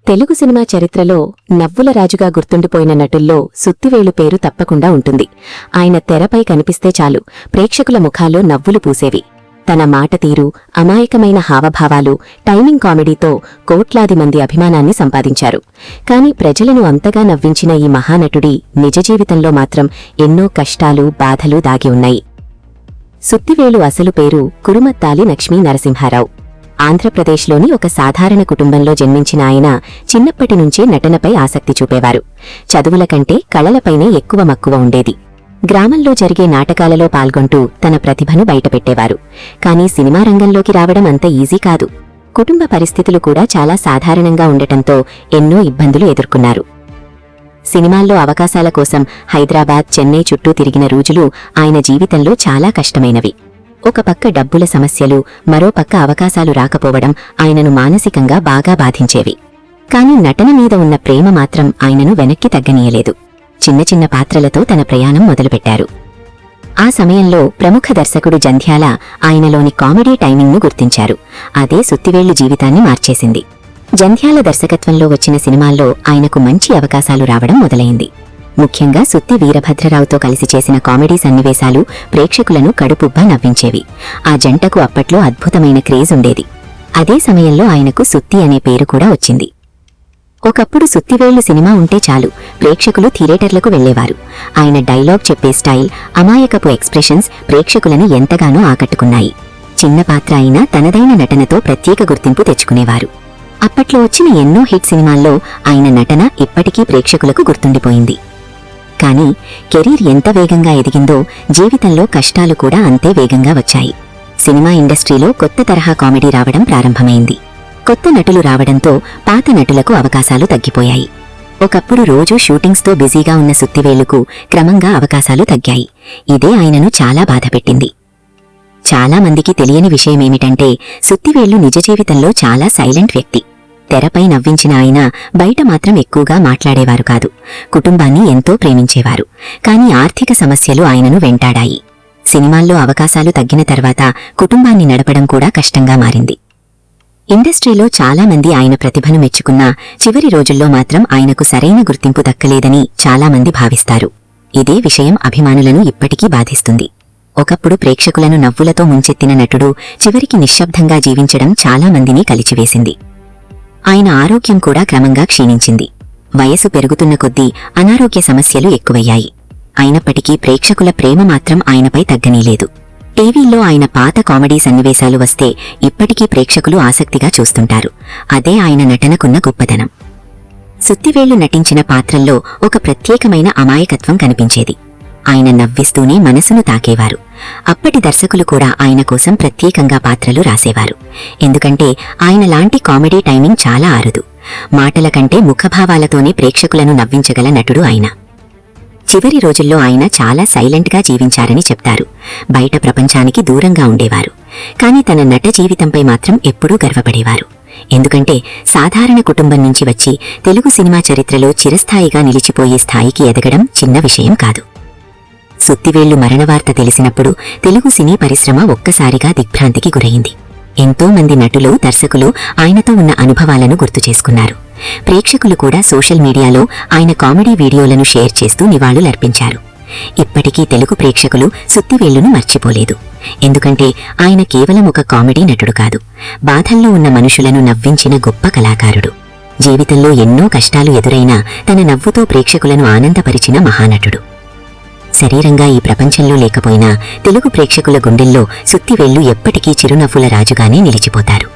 Telugu cinema చరిత్రలో నవ్వుల రాజుగా గుర్తుండిపోయిన నటుల్లో సుత్తివేలు పేరు తప్పకుండా ఉంటుంది. ఆయన తెరపై కనిపిస్తే చాలు ప్రేక్షకుల ముఖాల్లో నవ్వులు పూసేవి. తన మాట తీరు, అమాయకమైన హావభావాలు, టైమింగ్ కామెడీతో కోట్లాది మంది అభిమానాన్ని సంపాదించారు. కాని ప్రజలను అంతగా నవ్వించిన ఈ మహానటుడి నిజ జీవితంలో మాత్రం ఎన్నో కష్టాలు, బాధలు దాగి ఉన్నాయి. సుత్తివేలు అసలు పేరు కురుమత్తాలి లక్ష్మీ నరసింహారావు. ఆంధ్రప్రదేశ్లోని ఒక సాధారణ కుటుంబంలో జన్మించిన ఆయన చిన్నప్పటి నుంచే నటనపై ఆసక్తి చూపేవారు. చదువుల కంటే కళలపైనే ఎక్కువ మక్కువ ఉండేది. గ్రామంలో జరిగే నాటకాలలో పాల్గొంటూ తన ప్రతిభను బయటపెట్టేవారు. కానీ సినిమా రంగంలోకి రావడం అంత ఈజీ కాదు. కుటుంబ పరిస్థితులు కూడా చాలా సాధారణంగా ఉండటంతో ఎన్నో ఇబ్బందులు ఎదుర్కొన్నారు. సినిమాల్లో అవకాశాల కోసం హైదరాబాద్, చెన్నై చుట్టూ తిరిగిన రోజులు ఆయన జీవితంలో చాలా కష్టమైనవి. ఒక పక్క డబ్బుల సమస్యలు, మరో పక్క అవకాశాలు రాకపోవడం ఆయనను మానసికంగా బాగా బాధించేవి. కాని నటన మీద ఉన్న ప్రేమ మాత్రం ఆయనను వెనక్కి తగ్గనీయలేదు. చిన్న చిన్న పాత్రలతో తన ప్రయాణం మొదలుపెట్టారు. ఆ సమయంలో ప్రముఖ దర్శకుడు జంధ్యాల ఆయనలోని కామెడీ టైమింగ్ను గుర్తించారు. అదే సుత్తివేళ్లు జీవితాన్ని మార్చేసింది. జంధ్యాల దర్శకత్వంలో వచ్చిన సినిమాల్లో ఆయనకు మంచి అవకాశాలు రావడం మొదలైంది. ముఖ్యంగా సుత్తి వీరభద్రరావుతో కలిసి చేసిన కామెడీ సన్నివేశాలు ప్రేక్షకులను కడుపుబ్బా నవ్వించేవి. ఆ జంటకు అప్పట్లో అద్భుతమైన క్రేజ్ ఉండేది. అదే సమయంలో ఆయనకు సుత్తి అనే పేరు కూడా వచ్చింది. ఒకప్పుడు సుత్తివేళ్లు సినిమా ఉంటే చాలు ప్రేక్షకులు థియేటర్లకు వెళ్లేవారు. ఆయన డైలాగ్ చెప్పే స్టైల్, అమాయకపు ఎక్స్ప్రెషన్స్ ప్రేక్షకులను ఎంతగానో ఆకట్టుకున్నాయి. చిన్న పాత్ర అయినా తనదైన నటనతో ప్రత్యేక గుర్తింపు తెచ్చుకునేవారు. అప్పట్లో వచ్చిన ఎన్నో హిట్ సినిమాల్లో ఆయన నటన ఇప్పటికీ ప్రేక్షకులకు గుర్తుండిపోయింది. కానీ కెరీర్ ఎంత వేగంగా ఎదిగిందో జీవితంలో కష్టాలు కూడా అంతే వేగంగా వచ్చాయి. సినిమా ఇండస్ట్రీలో కొత్త తరహా కామెడీ రావడం ప్రారంభమైంది. కొత్త నటులు రావడంతో పాత నటులకు అవకాశాలు తగ్గిపోయాయి. ఒకప్పుడు రోజూ షూటింగ్స్తో బిజీగా ఉన్న సుత్తివేలుకు క్రమంగా అవకాశాలు తగ్గాయి. ఇదే ఆయనను చాలా బాధపెట్టింది. చాలా మందికి తెలియని విషయమేమిటంటే సుత్తివేళ్లు నిజ జీవితంలో చాలా సైలెంట్ వ్యక్తి. తెరపై నవ్వించిన ఆయన బయట మాత్రం ఎక్కువగా మాట్లాడేవారు కాదు. కుటుంబాన్ని ఎంతో ప్రేమించేవారు. కాని ఆర్థిక సమస్యలు ఆయనను వెంటాడాయి. సినిమాల్లో అవకాశాలు తగ్గిన తర్వాత కుటుంబాన్ని నడపడం కూడా కష్టంగా మారింది. ఇండస్ట్రీలో చాలా మంది ఆయన ప్రతిభను మెచ్చుకున్నా చివరి రోజుల్లో మాత్రం ఆయనకు సరైన గుర్తింపు దక్కలేదని చాలా మంది భావిస్తారు. ఇదే విషయం అభిమానులను ఇప్పటికీ బాధిస్తుంది. ఒకప్పుడు ప్రేక్షకులను నవ్వులతో ముంచెత్తిన నటుడు చివరికి నిశ్శబ్దంగా జీవించడం చాలా మందిని కలిచివేసింది. ఆయన ఆరోగ్యం కూడా క్రమంగా క్షీణించింది. వయసు పెరుగుతున్న కొద్దీ అనారోగ్య సమస్యలు ఎక్కువయ్యాయి. అయినప్పటికీ ప్రేక్షకుల ప్రేమ మాత్రం ఆయనపై తగ్గనీలేదు. టీవీల్లో ఆయన పాత కామెడీ సన్నివేశాలు వస్తే ఇప్పటికీ ప్రేక్షకులు ఆసక్తిగా చూస్తుంటారు. అదే ఆయన నటనకున్న గొప్పదనం. సుత్తివేళ్లు నటించిన పాత్రల్లో ఒక ప్రత్యేకమైన అమాయకత్వం కనిపించేది. ఆయన నవ్విస్తూనే మనసును తాకేవారు. అప్పటి దర్శకులు కూడా ఆయన కోసం ప్రత్యేకంగా పాత్రలు రాసేవారు. ఎందుకంటే ఆయన లాంటి కామెడీ టైమింగ్ చాలా అరుదు. మాటల కంటే ముఖభావాలతోనే ప్రేక్షకులను నవ్వించగల నటుడు ఆయన. చివరి రోజుల్లో ఆయన చాలా సైలెంట్గా జీవించారని చెప్తారు. బయట ప్రపంచానికి దూరంగా ఉండేవారు. కాని తన నట జీవితంపై మాత్రం ఎప్పుడూ గర్వపడేవారు. ఎందుకంటే సాధారణ కుటుంబం నుంచి వచ్చి తెలుగు సినిమా చరిత్రలో చిరస్థాయిగా నిలిచిపోయే స్థాయికి ఎదగడం చిన్న విషయం కాదు. సుత్తివేళ్లు మరణవార్త తెలిసినప్పుడు తెలుగు సినీ పరిశ్రమ ఒక్కసారిగా దిగ్భ్రాంతికి గురైంది. ఎంతో మంది నటులు, దర్శకులు ఆయనతో ఉన్న అనుభవాలను గుర్తు చేసుకున్నారు. ప్రేక్షకులు కూడా సోషల్ మీడియాలో ఆయన కామెడీ వీడియోలను షేర్ చేస్తూ నివాళులర్పించారు. ఇప్పటికీ తెలుగు ప్రేక్షకులు సుత్తివేళ్లును మర్చిపోలేదు. ఎందుకంటే ఆయన కేవలం ఒక కామెడీ నటుడు కాదు, బాధల్లో ఉన్న మనుషులను నవ్వించిన గొప్ప కళాకారుడు. జీవితంలో ఎన్నో కష్టాలు ఎదురైనా తన నవ్వుతో ప్రేక్షకులను ఆనందపరిచిన మహానటుడు. శరీరంగా ఈ ప్రపంచంలో లేకపోయినా తెలుగు ప్రేక్షకుల గుండెల్లో సుత్తివేళ్లు ఎప్పటికీ చిరునవ్వుల రాజుగానే నిలిచిపోతారు.